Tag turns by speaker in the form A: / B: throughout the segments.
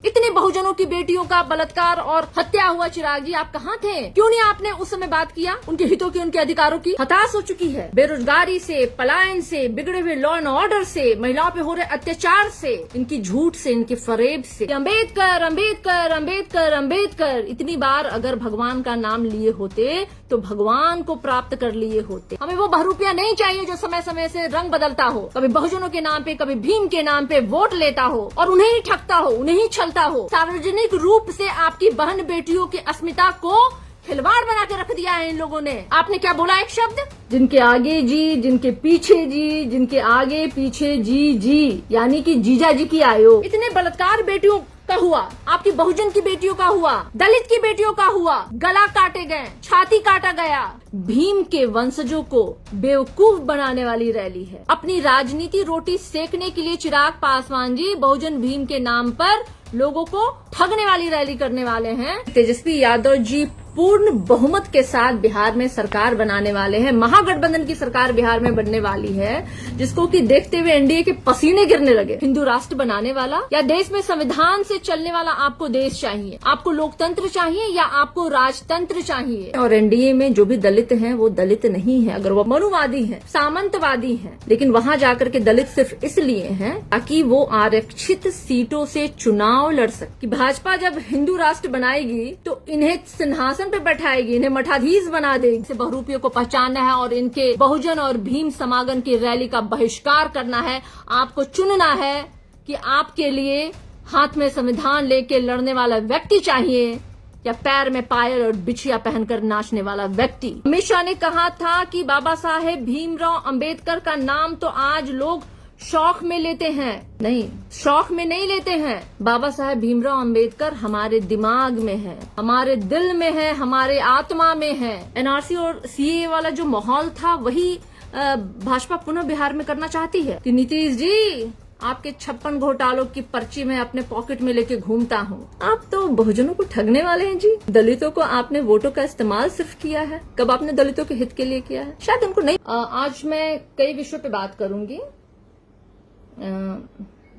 A: इतने बहुजनों की बेटियों का बलात्कार और हत्या हुआ। चिराग जी, आप कहाँ थे? क्यों नहीं आपने उस समय बात किया? उनके हितों की, उनके अधिकारों की हताश हो चुकी है। बेरोजगारी से, पलायन से, बिगड़े हुए लॉ एंड ऑर्डर से, महिलाओं पे हो रहे अत्याचार से, इनकी झूठ से, इनके फरेब से। अम्बेडकर अम्बेडकर अम्बेडकर अम्बेडकर इतनी बार अगर भगवान का नाम लिए होते तो भगवान को प्राप्त कर लिए होते। हमें वो बहरूपिया नहीं चाहिए जो समय समय से रंग बदलता हो, कभी बहुजनों के नाम पे, कभी भीम के नाम पे वोट लेता हो और उन्हें ही ठगता हो, उन्हें ही छलता हो। सार्वजनिक रूप से आपकी बहन बेटियों की अस्मिता को खिलवाड़ बना के रख दिया है इन लोगों ने। आपने क्या बोला एक शब्द? जिनके आगे जी, जिनके पीछे जी, जिनके आगे पीछे जी जी, यानी कि जीजा जी की आयोग। इतने बलात्कार बेटियों का हुआ, आपकी बहुजन की बेटियों का हुआ, दलित की बेटियों का हुआ, गला काटे गए, छाती काटा गया। भीम के वंशजों को बेवकूफ बनाने वाली रैली है। अपनी राजनीति रोटी सेकने के लिए चिराग पासवान जी बहुजन भीम के नाम पर लोगों को ठगने वाली रैली करने वाले हैं। तेजस्वी यादव जी पूर्ण बहुमत के साथ बिहार में सरकार बनाने वाले हैं। महागठबंधन की सरकार बिहार में बनने वाली है, जिसको कि देखते हुए एनडीए के पसीने गिरने लगे। हिंदू राष्ट्र बनाने वाला या देश में संविधान से चलने वाला आपको देश चाहिए? आपको लोकतंत्र चाहिए या आपको राजतंत्र चाहिए? और एनडीए में जो भी दलित हैं वो दलित नहीं है, अगर वो मनुवादी हैं, सामंतवादी हैं, लेकिन वहां जाकर के दलित सिर्फ इसलिए हैं ताकि वो आरक्षित सीटों से चुनाव लड़ सके। कि भाजपा जब हिंदू राष्ट्र बनाएगी तो इन्हें सिंहासन पे बैठाएगी, इन्हें मठाधीश बना देगी। से बहुरूपियों को पहचानना है और इनके बहुजन और भीम समागम की रैली का बहिष्कार करना है। आपको चुनना है कि आपके लिए हाथ में संविधान लेके लड़ने वाला व्यक्ति चाहिए या पैर में पायल और बिछिया पहनकर नाचने वाला व्यक्ति। अमित शाह ने कहा था कि बाबा साहेब भीमराव अंबेडकर का नाम तो आज लोग शौक में लेते हैं, नहीं, शौक में नहीं लेते हैं। बाबा साहेब भीमराव अंबेडकर हमारे दिमाग में है, हमारे दिल में है, हमारे आत्मा में है। एनआरसी और सीए वाला जो माहौल था वही भाजपा पुनः बिहार में करना चाहती है। कि नीतीश जी, आपके 56 घोटालों की पर्ची में अपने पॉकेट में लेके घूमता हूँ। आप तो बहुजनों को ठगने वाले हैं जी। दलितों को आपने वोटों का इस्तेमाल सिर्फ किया है, कब आपने दलितों के हित के लिए किया है? शायद उनको नहीं। आज मैं कई विषयों पे बात करूंगी।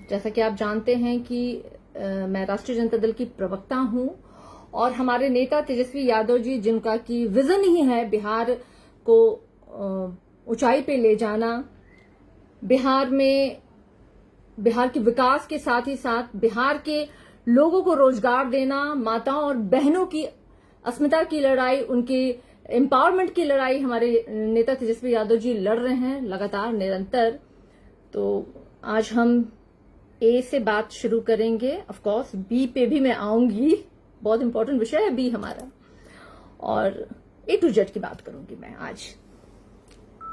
A: जैसा कि आप जानते हैं कि मैं राष्ट्रीय जनता दल की प्रवक्ता हूं और हमारे नेता तेजस्वी यादव जी, जिनका की विजन ही है बिहार को ऊंचाई पे ले जाना, बिहार के विकास के साथ ही साथ बिहार के लोगों को रोजगार देना, माताओं और बहनों की अस्मिता की लड़ाई, उनकी एम्पावरमेंट की लड़ाई हमारे नेता तेजस्वी यादव जी लड़ रहे हैं लगातार, निरंतर। तो आज हम ए से बात शुरू करेंगे। ऑफ कोर्स बी पे भी मैं आऊंगी, बहुत इंपॉर्टेंट विषय है बी हमारा, और ए टू जेड की बात करूंगी मैं आज।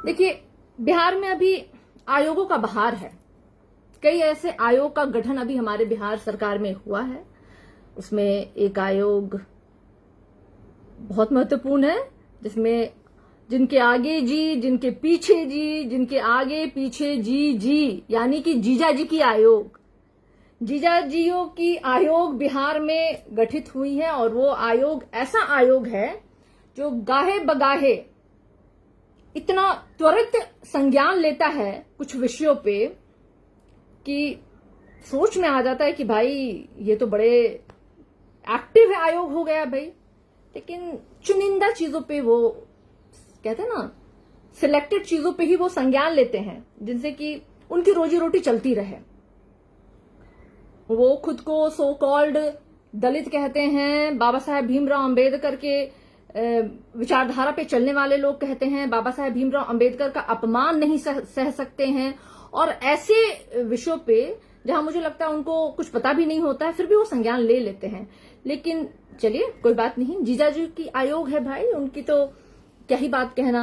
A: देखिए, बिहार में अभी आयोगों का बहार है। कई ऐसे आयोग का गठन अभी हमारे बिहार सरकार में हुआ है। उसमें एक आयोग बहुत महत्वपूर्ण है, जिसमें जिनके आगे जी, जिनके पीछे जी, जिनके आगे पीछे जी जी, यानी कि जीजा जी की आयोग। जीजा जियों की आयोग बिहार में गठित हुई है और वो आयोग ऐसा आयोग है जो गाहे बगाहे इतना त्वरित संज्ञान लेता है कुछ विषयों पे कि सोच में आ जाता है कि भाई ये तो बड़े एक्टिव आयोग हो गया भाई। लेकिन चुनिंदा चीजों पे, वो कहते हैं ना, सिलेक्टेड चीजों पे ही वो संज्ञान लेते हैं, जिनसे कि उनकी रोजी रोटी चलती रहे। वो खुद को सो कॉल्ड दलित कहते हैं, बाबा साहेब भीमराव अंबेडकर के विचारधारा पे चलने वाले लोग कहते हैं, बाबा साहेब भीमराव अंबेडकर का अपमान नहीं सह सकते हैं। और ऐसे विषयों पे जहां मुझे लगता है उनको कुछ पता भी नहीं होता है, फिर भी वो संज्ञान ले लेते हैं। लेकिन चलिए, कोई बात नहीं, जीजा जी की आयोग है भाई, उनकी तो क्या ही बात कहना।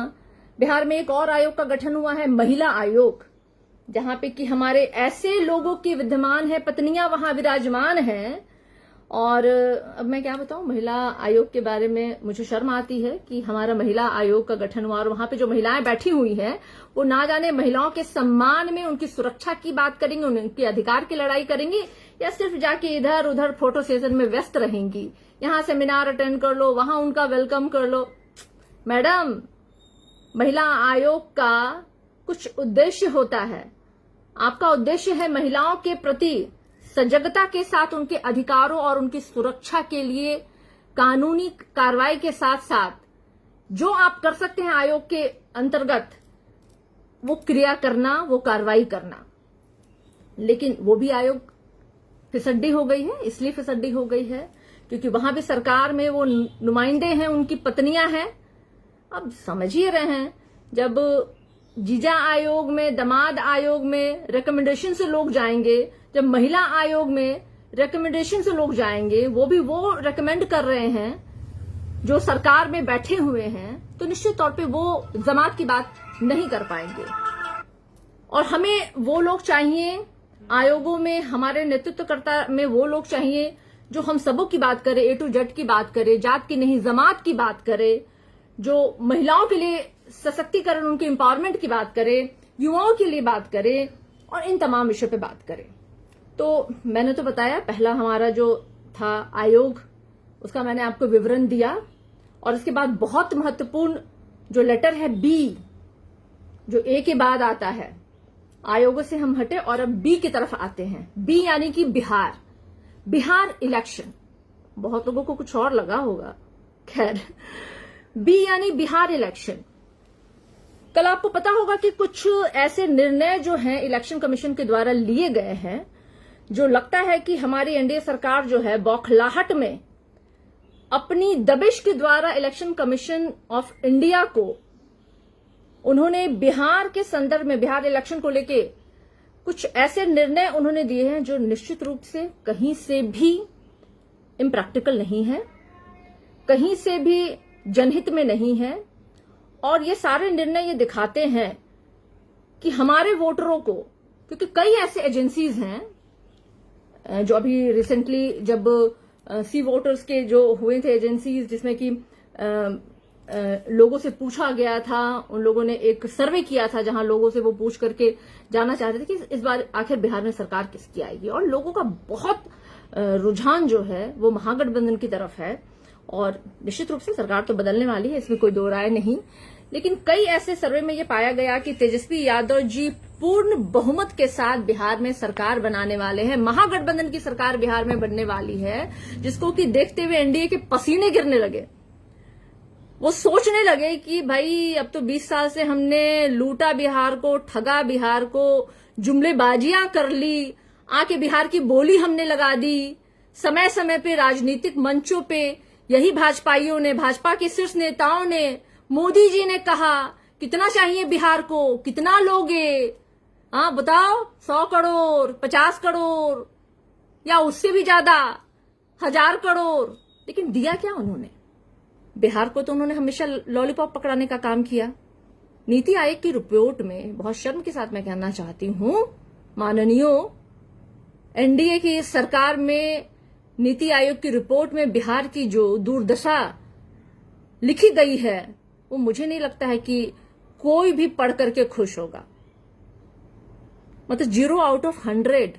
A: बिहार में एक और आयोग का गठन हुआ है, महिला आयोग, जहां पे कि हमारे ऐसे लोगों के विद्यमान है, पत्नियां वहां विराजमान हैं। और अब मैं क्या बताऊं, महिला आयोग के बारे में मुझे शर्म आती है कि हमारा महिला आयोग का गठन हुआ और वहां पे जो महिलाएं बैठी हुई हैं वो ना जाने महिलाओं के सम्मान में, उनकी सुरक्षा की बात करेंगी, उनके अधिकार की लड़ाई करेंगी, या सिर्फ जाके इधर उधर फोटो सेशन में व्यस्त रहेंगी। यहां सेमिनार अटेंड कर लो, वहां उनका वेलकम कर लो। मैडम, महिला आयोग का कुछ उद्देश्य होता है। आपका उद्देश्य है महिलाओं के प्रति सजगता के साथ उनके अधिकारों और उनकी सुरक्षा के लिए कानूनी कार्रवाई के साथ साथ जो आप कर सकते हैं आयोग के अंतर्गत, वो क्रिया करना, वो कार्रवाई करना। लेकिन वो भी आयोग फिसड्डी हो गई है। इसलिए फिसड्डी हो गई है क्योंकि वहां भी सरकार में वो नुमाइंदे हैं, उनकी पत्नियां हैं। अब समझ ही रहे हैं, जब जीजा आयोग में, दामाद आयोग में रिकमेंडेशन से लोग जाएंगे, जब महिला आयोग में रिकमेंडेशन से लोग जाएंगे, वो भी वो रिकमेंड कर रहे हैं जो सरकार में बैठे हुए हैं, तो निश्चित तौर पे वो जमात की बात नहीं कर पाएंगे। और हमें वो लोग चाहिए आयोगों में, हमारे नेतृत्वकर्ता में वो लोग चाहिए जो हम सबों की बात करे, A to Z की बात करे, जात की नहीं जमात की बात करे, जो महिलाओं के लिए सशक्तिकरण, उनके एम्पावरमेंट की बात करे, युवाओं के लिए बात करे और इन तमाम विषयों पे बात करे। तो मैंने तो बताया, पहला हमारा जो था आयोग, उसका मैंने आपको विवरण दिया। और इसके बाद बहुत महत्वपूर्ण जो लेटर है बी, जो ए के बाद आता है, आयोगों से हम हटे और अब बी की तरफ आते हैं। बी यानी कि बिहार इलेक्शन। बहुत लोगों को कुछ और लगा होगा, खैर बी यानी बिहार इलेक्शन। कल आपको पता होगा कि कुछ ऐसे निर्णय जो हैं इलेक्शन कमीशन के द्वारा लिए गए हैं, जो लगता है कि हमारी एनडीए सरकार जो है बौखलाहट में अपनी दबिश के द्वारा इलेक्शन कमीशन ऑफ इंडिया को, उन्होंने बिहार के संदर्भ में, बिहार इलेक्शन को लेके कुछ ऐसे निर्णय उन्होंने दिए हैं जो निश्चित रूप से कहीं से भी इम्प्रैक्टिकल नहीं है, कहीं से भी जनहित में नहीं है। और ये सारे निर्णय ये दिखाते हैं कि हमारे वोटरों को, क्योंकि कई ऐसे एजेंसीज हैं जो अभी रिसेंटली जब सी वोटर्स के जो हुए थे एजेंसीज, जिसमें कि लोगों से पूछा गया था, उन लोगों ने एक सर्वे किया था जहां लोगों से वो पूछ करके जानना चाहते थे कि इस बार आखिर बिहार में सरकार किसकी आएगी। और लोगों का बहुत रुझान जो है वो महागठबंधन की तरफ है और निश्चित रूप से सरकार तो बदलने वाली है, इसमें कोई दो राय नहीं। लेकिन कई ऐसे सर्वे में ये पाया गया कि तेजस्वी यादव जी पूर्ण बहुमत के साथ बिहार में सरकार बनाने वाले हैं। महागठबंधन की सरकार बिहार में बनने वाली है, जिसको कि देखते हुए एनडीए के पसीने गिरने लगे। वो सोचने लगे कि भाई अब तो 20 साल से हमने लूटा बिहार को, ठगा बिहार को, जुमलेबाजियां कर ली, आके बिहार की बोली हमने लगा दी। समय समय पे राजनीतिक मंचों पे यही भाजपाइयों ने, भाजपा के शीर्ष नेताओं ने, मोदी जी ने कहा कितना चाहिए बिहार को, कितना लोगे, हाँ बताओ, 100 करोड़, 50 करोड़ या उससे भी ज्यादा, 1000 करोड़। लेकिन दिया क्या उन्होंने? बिहार को तो उन्होंने हमेशा लॉलीपॉप पकड़ाने का काम किया। नीति आयोग की रिपोर्ट में, बहुत शर्म के साथ मैं कहना चाहती हूं, माननीयों, एनडीए की सरकार में नीति आयोग की रिपोर्ट में बिहार की जो दुर्दशा लिखी गई है, वो मुझे नहीं लगता है कि कोई भी पढ़ करके खुश होगा। मतलब 0 आउट ऑफ 100।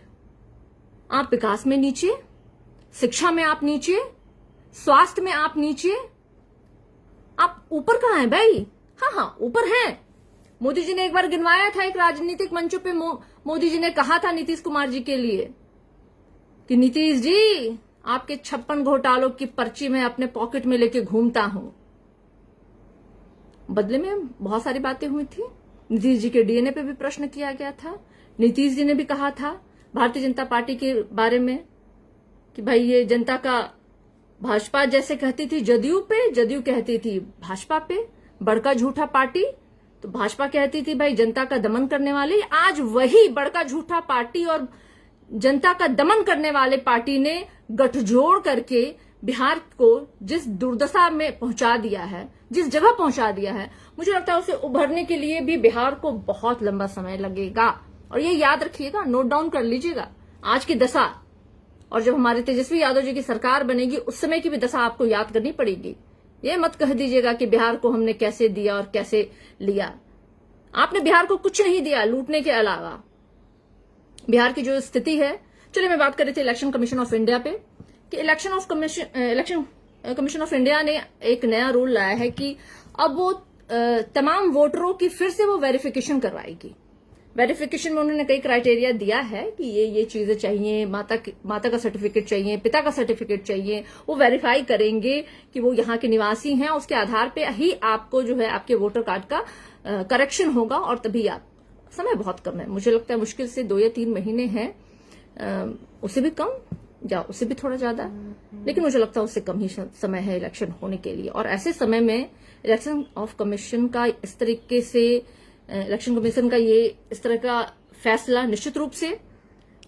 A: आप विकास में नीचे, शिक्षा में आप नीचे, स्वास्थ्य में आप नीचे, आप ऊपर कहां हैं भाई? हाँ, ऊपर हैं। मोदी जी ने एक बार गिनवाया था एक राजनीतिक मंचों पे, मोदी जी ने कहा था नीतीश कुमार जी के लिए कि नीतीश जी, आपके 56 घोटालों की पर्ची में अपने पॉकेट में लेके घूमता हूं। बदले में बहुत सारी बातें हुई थी। नीतीश जी के डीएनए पे भी प्रश्न किया गया था। नीतीश जी ने भी कहा था भारतीय जनता पार्टी के बारे में कि भाई ये जनता का, भाजपा जैसे कहती थी जदयू पे, जदयू कहती थी भाजपा पे, बड़का झूठा पार्टी। तो भाजपा कहती थी भाई जनता का दमन करने वाली। आज वही बड़का झूठा पार्टी और जनता का दमन करने वाले पार्टी ने गठजोड़ करके बिहार को जिस दुर्दशा में पहुंचा दिया है, जिस जगह पहुंचा दिया है, मुझे लगता है उसे उभरने के लिए भी बिहार को बहुत लंबा समय लगेगा। और ये याद रखिएगा, नोट डाउन कर लीजिएगा, आज की दशा और जब हमारे तेजस्वी यादव जी की सरकार बनेगी उस समय की भी दशा आपको याद करनी पड़ेगी। ये मत कह दीजिएगा कि बिहार को हमने कैसे दिया और कैसे लिया। आपने बिहार को कुछ नहीं दिया लूटने के अलावा। बिहार की जो स्थिति है, चलिए मैं बात कर रही थी इलेक्शन कमीशन ऑफ इंडिया पे कि इलेक्शन कमीशन ऑफ इंडिया ने एक नया रूल लाया है कि अब वो तमाम वोटरों की फिर से वो वेरिफिकेशन करवाएगी। वेरिफिकेशन में उन्होंने कई क्राइटेरिया दिया है कि ये चीजें चाहिए, माता का सर्टिफिकेट चाहिए, पिता का सर्टिफिकेट चाहिए, वो वेरीफाई करेंगे कि वो यहाँ के निवासी हैं, उसके आधार पे ही आपको जो है आपके वोटर कार्ड का करेक्शन होगा और तभी आप, समय बहुत कम है, मुझे लगता है मुश्किल से 2 या 3 महीने हैं, उससे भी कम या उससे भी थोड़ा ज्यादा, लेकिन मुझे लगता है उससे कम ही समय है इलेक्शन होने के लिए। और ऐसे समय में इलेक्शन ऑफ कमीशन का इस तरीके से, इलेक्शन कमीशन का ये इस तरह का फैसला निश्चित रूप से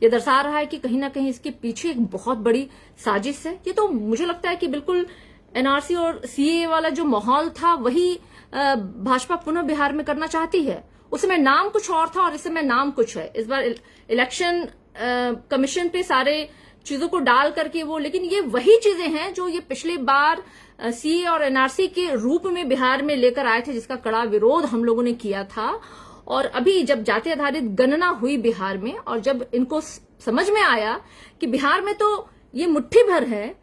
A: ये दर्शा रहा है कि कहीं ना कहीं इसके पीछे एक बहुत बड़ी साजिश है। ये तो मुझे लगता है कि बिल्कुल एनआरसी और सीए वाला जो माहौल था वही भाजपा पुनः बिहार में करना चाहती है। उस समय नाम कुछ और था और इस समय नाम कुछ है। इस बार इलेक्शन कमीशन पे सारे चीजों को डाल करके वो, लेकिन ये वही चीजें हैं जो ये पिछले बार सीए और एनआरसी के रूप में बिहार में लेकर आए थे, जिसका कड़ा विरोध हम लोगों ने किया था। और अभी जब जाति आधारित गणना हुई बिहार में और जब इनको समझ में आया कि बिहार में तो ये मुट्ठी भर है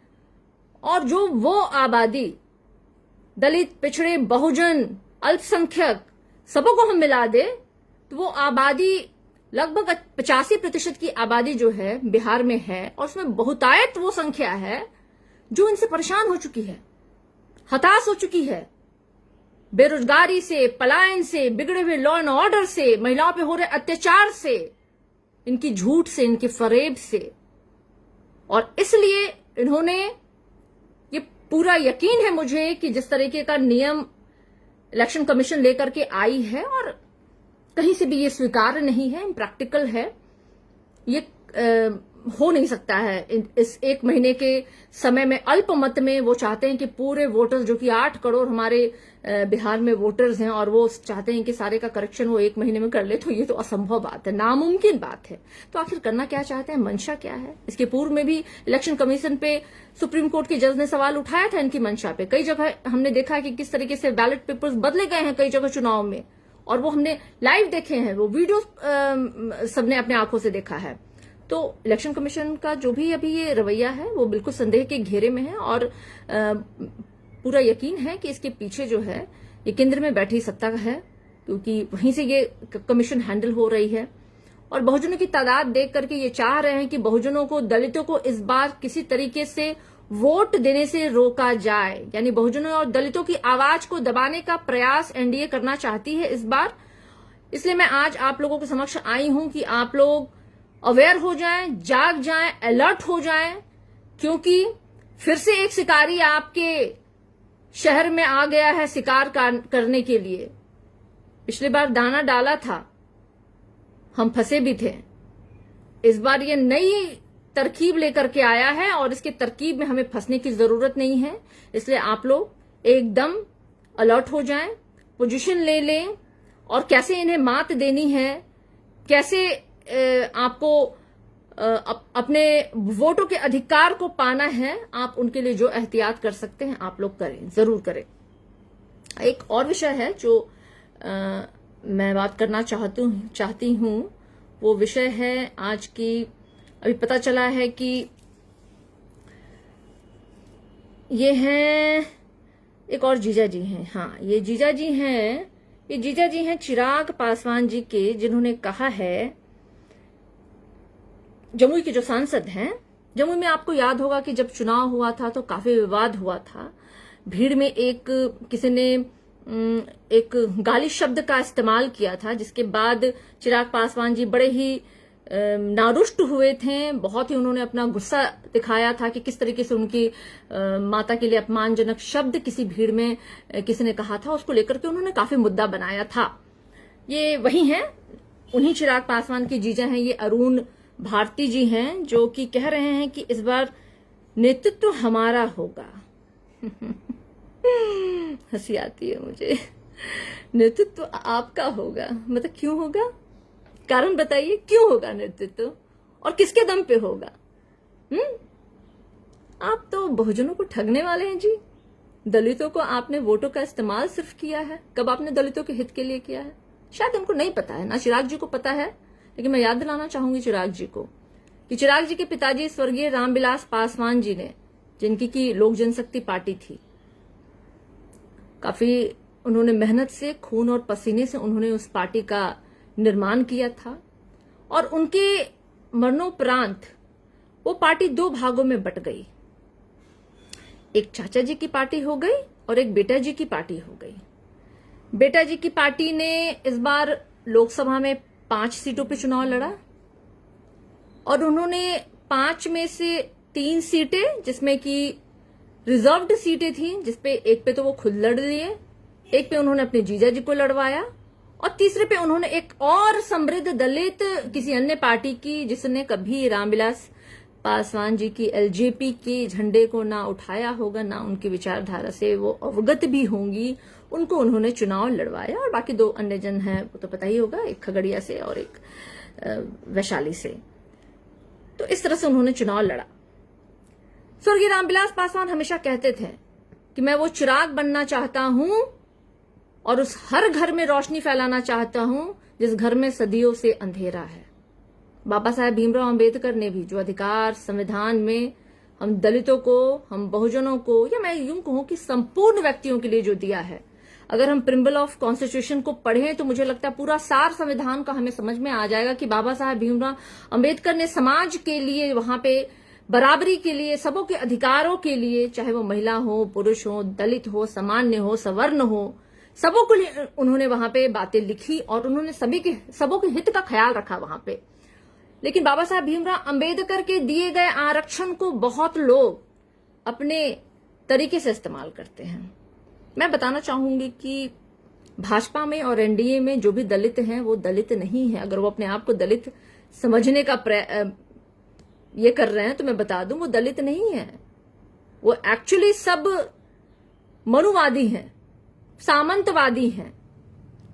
A: और जो वो आबादी दलित, पिछड़े, बहुजन, अल्पसंख्यक सबों को हम मिला दे तो वो आबादी लगभग 85% की आबादी जो है बिहार में है और उसमें बहुतायत वो संख्या है जो इनसे परेशान हो चुकी है, हताश हो चुकी है, बेरोजगारी से, पलायन से, बिगड़े हुए लॉ एंड ऑर्डर से, महिलाओं पे हो रहे अत्याचार से, इनकी झूठ से, इनके फरेब से। और इसलिए इन्होंने, ये पूरा यकीन है मुझे कि जिस तरीके का नियम इलेक्शन कमीशन लेकर के आई है और कहीं से भी ये स्वीकार्य नहीं है, इम्प्रैक्टिकल है, ये हो नहीं सकता है। इस 1 महीने के समय में अल्पमत में वो चाहते हैं कि पूरे वोटर्स, जो कि 8 करोड़ हमारे बिहार में वोटर्स हैं, और वो चाहते हैं कि सारे का करेक्शन वो 1 महीने में कर ले, तो ये तो असंभव बात है, नामुमकिन बात है। तो आखिर करना क्या चाहते हैं, मंशा क्या है? इसके पूर्व में भी इलेक्शन कमीशन पे सुप्रीम कोर्ट के जज ने सवाल उठाया था इनकी मंशा पे। कई जगह हमने देखा कि किस तरीके से बैलेट पेपर्स बदले गए हैं कई जगह चुनाव में, और वो हमने लाइव देखे हैं, वो वीडियो सबने अपने आंखों से देखा है। तो इलेक्शन कमीशन का जो भी अभी ये रवैया है वो बिल्कुल संदेह के घेरे में है और पूरा यकीन है कि इसके पीछे जो है ये केंद्र में बैठी सत्ता है, क्योंकि वहीं से ये कमीशन हैंडल हो रही है। और बहुजनों की तादाद देख करके ये चाह रहे हैं कि बहुजनों को, दलितों को इस बार किसी तरीके से वोट देने से रोका जाए, यानी बहुजनों और दलितों की आवाज को दबाने का प्रयास एनडीए करना चाहती है इस बार। इसलिए मैं आज आप लोगों के समक्ष आई हूं कि आप लोग अवेयर हो जाएं, जाग जाएं, अलर्ट हो जाएं, क्योंकि फिर से एक शिकारी आपके शहर में आ गया है शिकार करने के लिए। पिछली बार दाना डाला था, हम फंसे भी थे। इस बार ये नई तरकीब लेकर के आया है और इसके तरकीब में हमें फंसने की जरूरत नहीं है। इसलिए आप लोग एकदम अलर्ट हो जाएं, पोजीशन ले लें, और कैसे इन्हें मात देनी है, कैसे आपको अपने वोटों के अधिकार को पाना है, आप उनके लिए जो एहतियात कर सकते हैं आप लोग करें, जरूर करें। एक और विषय है जो मैं बात करना चाहती हूं, वो विषय है आज की, अभी पता चला है कि ये हैं एक और जीजा जी हैं, हाँ ये जीजा जी हैं, ये जीजा जी हैं चिराग पासवान जी के, जिन्होंने कहा है, जमुई के जो सांसद हैं, जमुई में आपको याद होगा कि जब चुनाव हुआ था तो काफी विवाद हुआ था। भीड़ में किसी ने एक गाली शब्द का इस्तेमाल किया था, जिसके बाद चिराग पासवान जी बड़े ही नारुष्ट हुए थे। बहुत ही उन्होंने अपना गुस्सा दिखाया था कि किस तरीके से उनकी माता के लिए अपमानजनक शब्द किसी भीड़ में किसी ने कहा था, उसको लेकर के उन्होंने काफी मुद्दा बनाया था। ये वही हैं, उन्हीं चिराग पासवान के जीजा हैं, ये अरुण भारती जी हैं, जो कि कह रहे हैं कि इस बार नेतृत्व हमारा होगा। हंसी आती है मुझे। नेतृत्व आपका होगा, मतलब क्यों होगा, कारण बताइए, क्यों होगा नेतृत्व और किसके दम पे होगा? आप तो बहुजनों को ठगने वाले हैं जी। दलितों को आपने वोटों का इस्तेमाल सिर्फ किया है, कब आपने दलितों के हित के लिए किया है? शायद उनको नहीं पता है, ना चिराग जी को पता है, लेकिन मैं याद दिलाना चाहूंगी चिराग जी को कि चिराग जी के पिताजी स्वर्गीय रामविलास पासवान जी ने, जिनकी की लोक जनशक्ति पार्टी थी, काफी उन्होंने मेहनत से, खून और पसीने से उन्होंने उस पार्टी का निर्माण किया था और उनके मरणोपरांत वो पार्टी दो भागों में बट गई। एक चाचा जी की पार्टी हो गई और एक बेटा जी की पार्टी हो गई। बेटा जी की पार्टी ने इस बार लोकसभा में 5 सीटों पे चुनाव लड़ा और उन्होंने 5 में से 3 सीटें, जिसमें कि रिजर्व्ड सीटें थी, जिसपे एक पे तो वो खुद लड़ लिए, एक पे उन्होंने अपने जीजा जी को लड़वाया और तीसरे पे उन्होंने एक और समृद्ध दलित किसी अन्य पार्टी की, जिसने कभी रामविलास पासवान जी की एलजेपी के झंडे को ना उठाया होगा, ना उनकी विचारधारा से वो अवगत भी होंगी, उनको उन्होंने चुनाव लड़वाया। और बाकी 2 अन्य जन हैं, वो तो पता ही होगा, एक खगड़िया से और एक वैशाली से। तो इस तरह से उन्होंने चुनाव लड़ा। स्वर्गीय रामविलास पासवान हमेशा कहते थे कि मैं वो चिराग बनना चाहता हूं और उस हर घर में रोशनी फैलाना चाहता हूं जिस घर में सदियों से अंधेरा है। बाबा साहेब भीमराव अंबेडकर ने भी जो अधिकार संविधान में हम दलितों को, हम बहुजनों को, या मैं यूं कहूं कि संपूर्ण व्यक्तियों के लिए जो दिया है, अगर हम प्रिम्बल ऑफ कॉन्स्टिट्यूशन को पढ़ें तो मुझे लगता है पूरा सार संविधान का हमें समझ में आ जाएगा कि बाबा साहेब भीमराव अंबेडकर ने समाज के लिए, वहां पे बराबरी के लिए, सबों के अधिकारों के लिए, चाहे वो महिला हो, पुरुष हो, दलित हो, सामान्य हो, सवर्ण हो, सबों के लिए उन्होंने वहां पे बातें लिखी और उन्होंने सबों के हित का ख्याल रखा वहां पे। लेकिन बाबा साहेब भीमराव अंबेडकर के दिए गए आरक्षण को बहुत लोग अपने तरीके से इस्तेमाल करते हैं। मैं बताना चाहूंगी कि भाजपा में और एनडीए में जो भी दलित हैं वो दलित नहीं है। अगर वो अपने आप को दलित समझने का ये कर रहे हैं तो मैं बता दूं वो दलित नहीं है। वो एक्चुअली सब मनुवादी हैं, सामंतवादी हैं,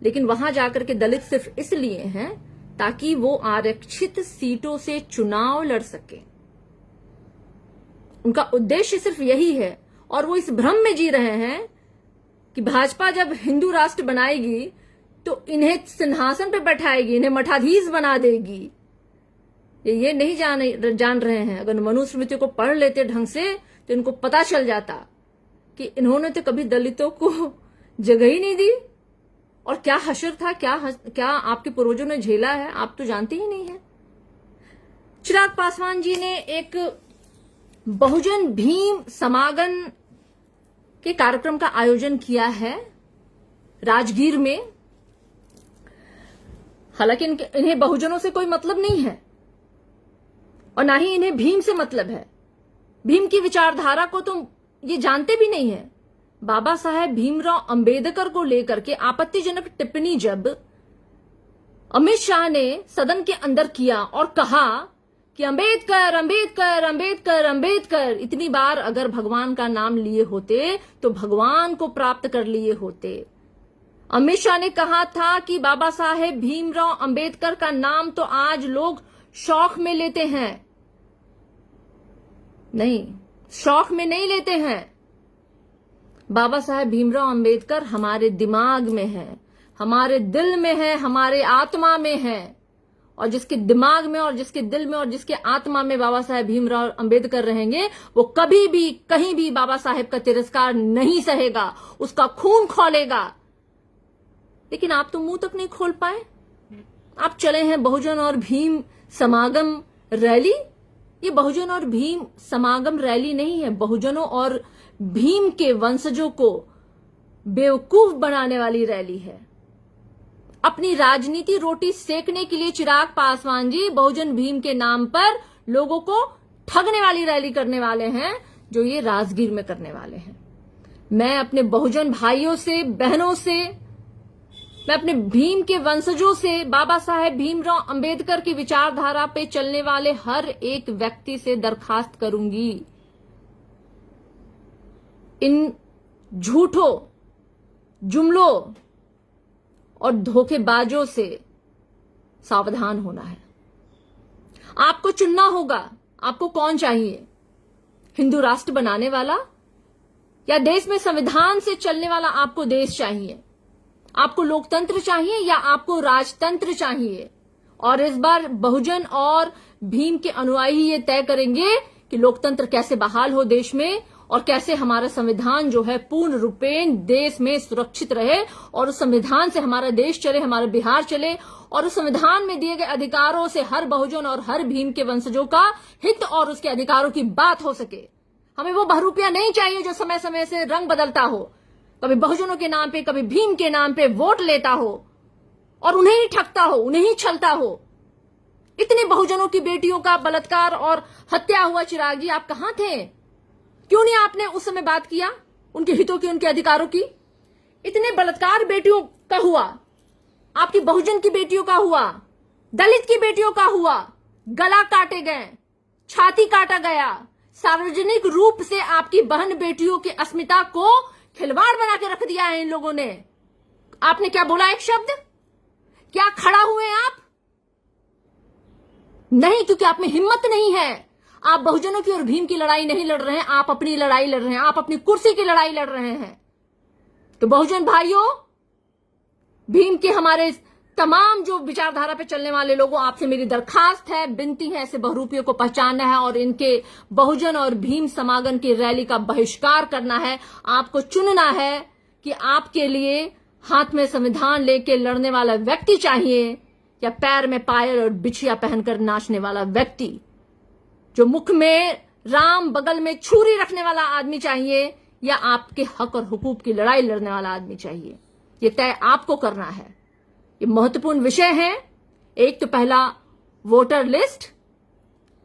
A: लेकिन वहां जाकर के दलित सिर्फ इसलिए हैं ताकि वो आरक्षित सीटों से चुनाव लड़ सके। उनका उद्देश्य सिर्फ यही है और वो इस भ्रम में जी रहे हैं कि भाजपा जब हिंदू राष्ट्र बनाएगी तो इन्हें सिंहासन पे बैठाएगी, इन्हें मठाधीश बना देगी। ये नहीं जान रहे हैं। अगर मनुस्मृति को पढ़ लेते ढंग से तो इनको पता चल जाता कि इन्होंने तो कभी दलितों को जगह ही नहीं दी और क्या हश्र था, क्या आपके पूर्वजों ने झेला है, आप तो जानते ही नहीं है। चिराग पासवान जी ने एक बहुजन भीम समागम के कार्यक्रम का आयोजन किया है राजगीर में। हालांकि इन्हें बहुजनों से कोई मतलब नहीं है और ना ही इन्हें भीम से मतलब है। भीम की विचारधारा को तो ये जानते भी नहीं है। बाबा साहेब भीमराव अंबेडकर को लेकर के आपत्तिजनक टिप्पणी जब अमित शाह ने सदन के अंदर किया और कहा कि अंबेडकर अंबेडकर अंबेडकर अंबेडकर, इतनी बार अगर भगवान का नाम लिए होते तो भगवान को प्राप्त कर लिए होते। अमित शाह ने कहा था कि बाबा साहेब भीमराव अंबेडकर का नाम तो आज लोग शौक में लेते हैं, नहीं, शौक में नहीं लेते हैं। बाबा साहेब भीमराव अंबेडकर हमारे दिमाग में है, हमारे दिल में है, हमारे आत्मा में है। और जिसके दिमाग में और जिसके दिल में और जिसके आत्मा में बाबा साहेब भीमराव अंबेडकर रहेंगे वो कभी भी कहीं भी बाबा साहेब का तिरस्कार नहीं सहेगा, उसका खून खौलेगा। लेकिन आप तो मुंह तक नहीं खोल पाए। आप चले हैं बहुजन और भीम समागम रैली। ये बहुजन और भीम समागम रैली नहीं है, बहुजनों और भीम के वंशजों को बेवकूफ बनाने वाली रैली है। अपनी राजनीति रोटी सेकने के लिए चिराग पासवान जी बहुजन भीम के नाम पर लोगों को ठगने वाली रैली करने वाले हैं, जो ये राजगीर में करने वाले हैं। मैं अपने बहुजन भाइयों से, बहनों से, मैं अपने भीम के वंशजों से, बाबा साहेब भीमराव अंबेडकर की विचारधारा पे चलने वाले हर एक व्यक्ति से दरखास्त करूंगी, इन झूठों, जुमलों और धोखेबाजों से सावधान होना है। आपको चुनना होगा, आपको कौन चाहिए, हिंदू राष्ट्र बनाने वाला या देश में संविधान से चलने वाला आपको देश चाहिए? आपको लोकतंत्र चाहिए या आपको राजतंत्र चाहिए? और इस बार बहुजन और भीम के अनुयायी ये तय करेंगे कि लोकतंत्र कैसे बहाल हो देश में और कैसे हमारा संविधान जो है पूर्ण रूपेण देश में सुरक्षित रहे और उस संविधान से हमारा देश चले, हमारा बिहार चले और उस संविधान में दिए गए अधिकारों से हर बहुजन और हर भीम के वंशजों का हित और उसके अधिकारों की बात हो सके। हमें वो बहरूपिया नहीं चाहिए जो समय समय से रंग बदलता हो, कभी बहुजनों के नाम पे, कभी भीम के नाम पे वोट लेता हो और उन्हें ही ठगता हो, उन्हें ही छलता हो। इतने बहुजनों की बेटियों का बलात्कार और हत्या हुआ। चिराग जी, आप कहां थे? क्यों नहीं आपने उस समय बात किया उनके हितों की, उनके अधिकारों की? इतने बलात्कार बेटियों का हुआ, आपकी बहुजन की बेटियों का हुआ, दलित की बेटियों का हुआ, गला काटे गए, छाती काटा गया, सार्वजनिक रूप से आपकी बहन बेटियों की अस्मिता को खिलवाड़ बना के रख दिया है इन लोगों ने। आपने क्या बोला? एक शब्द क्या खड़ा हुए आप? नहीं, क्योंकि आप में हिम्मत नहीं है। आप बहुजनों की और भीम की लड़ाई नहीं लड़ रहे हैं, आप अपनी लड़ाई लड़ रहे हैं, आप अपनी कुर्सी की लड़ाई लड़ रहे हैं। तो बहुजन भाइयों, भीम के हमारे तमाम जो विचारधारा पे चलने वाले लोगों, आपसे मेरी दरखास्त है, विनती है, ऐसे बहुरूपियों को पहचानना है और इनके बहुजन और भीम समागम की रैली का बहिष्कार करना है। आपको चुनना है कि आपके लिए हाथ में संविधान लेके लड़ने वाला व्यक्ति चाहिए या पैर में पायल और बिछिया पहनकर नाचने वाला व्यक्ति, जो मुख में राम बगल में छुरी रखने वाला आदमी चाहिए, या आपके हक और हुकूक की लड़ाई लड़ने वाला आदमी चाहिए। ये तय आपको करना है। ये महत्वपूर्ण विषय है। एक तो पहला वोटर लिस्ट,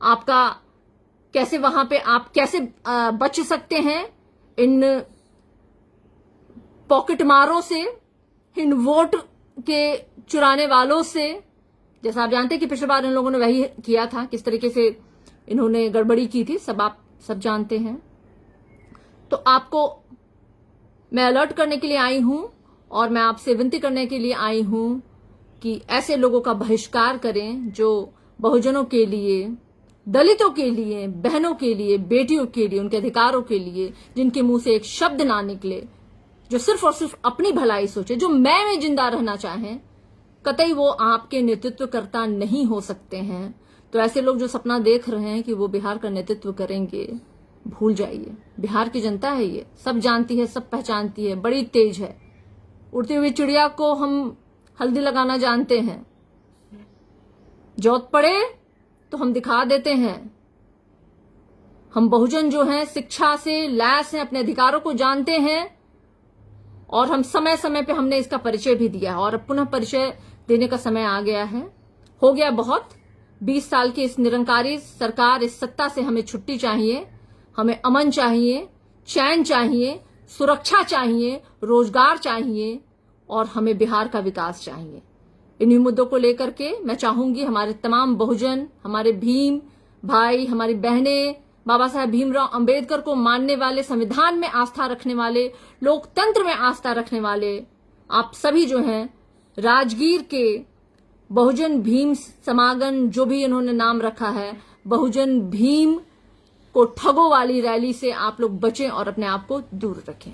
A: आपका कैसे वहां पे आप कैसे बच सकते हैं इन पॉकेट मारों से, इन वोट के चुराने वालों से। जैसा आप जानते हैं कि पिछली बार इन लोगों ने वही किया था, किस तरीके से इन्होंने गड़बड़ी की थी, सब आप सब जानते हैं। तो आपको मैं अलर्ट करने के लिए आई हूं और मैं आपसे विनती करने के लिए आई हूं कि ऐसे लोगों का बहिष्कार करें जो बहुजनों के लिए, दलितों के लिए, बहनों के लिए, बेटियों के लिए, उनके अधिकारों के लिए, जिनके मुंह से एक शब्द ना निकले, जो सिर्फ और सिर्फ अपनी भलाई सोचे, जो मैं में जिंदा रहना चाहें, कतई वो आपके नेतृत्वकर्ता नहीं हो सकते हैं। तो ऐसे लोग जो सपना देख रहे हैं कि वो बिहार का नेतृत्व करेंगे, भूल जाइए। बिहार की जनता है, ये सब जानती है, सब पहचानती है, बड़ी तेज है। उड़ती हुई चिड़िया को हम हल्दी लगाना जानते हैं, जोत पड़े तो हम दिखा देते हैं। हम बहुजन जो हैं शिक्षा से लैस हैं, अपने अधिकारों को जानते हैं और हम समय समय पे हमने इसका परिचय भी दिया है और अब पुनः परिचय देने का समय आ गया है। हो गया बहुत। 20 साल की इस निरंकारी सरकार, इस सत्ता से हमें छुट्टी चाहिए। हमें अमन चाहिए, चैन चाहिए, सुरक्षा चाहिए, रोजगार चाहिए और हमें बिहार का विकास चाहिए। इन्हीं मुद्दों को लेकर के मैं चाहूंगी हमारे तमाम बहुजन, हमारे भीम भाई, हमारी बहनें, बाबा साहेब भीमराव अंबेडकर को मानने वाले, संविधान में आस्था रखने वाले, लोकतंत्र में आस्था रखने वाले, आप सभी जो हैं राजगीर के बहुजन भीम समागम, जो भी इन्होंने नाम रखा है, बहुजन भीम को ठगों वाली रैली से आप लोग बचें और अपने आप को दूर रखें।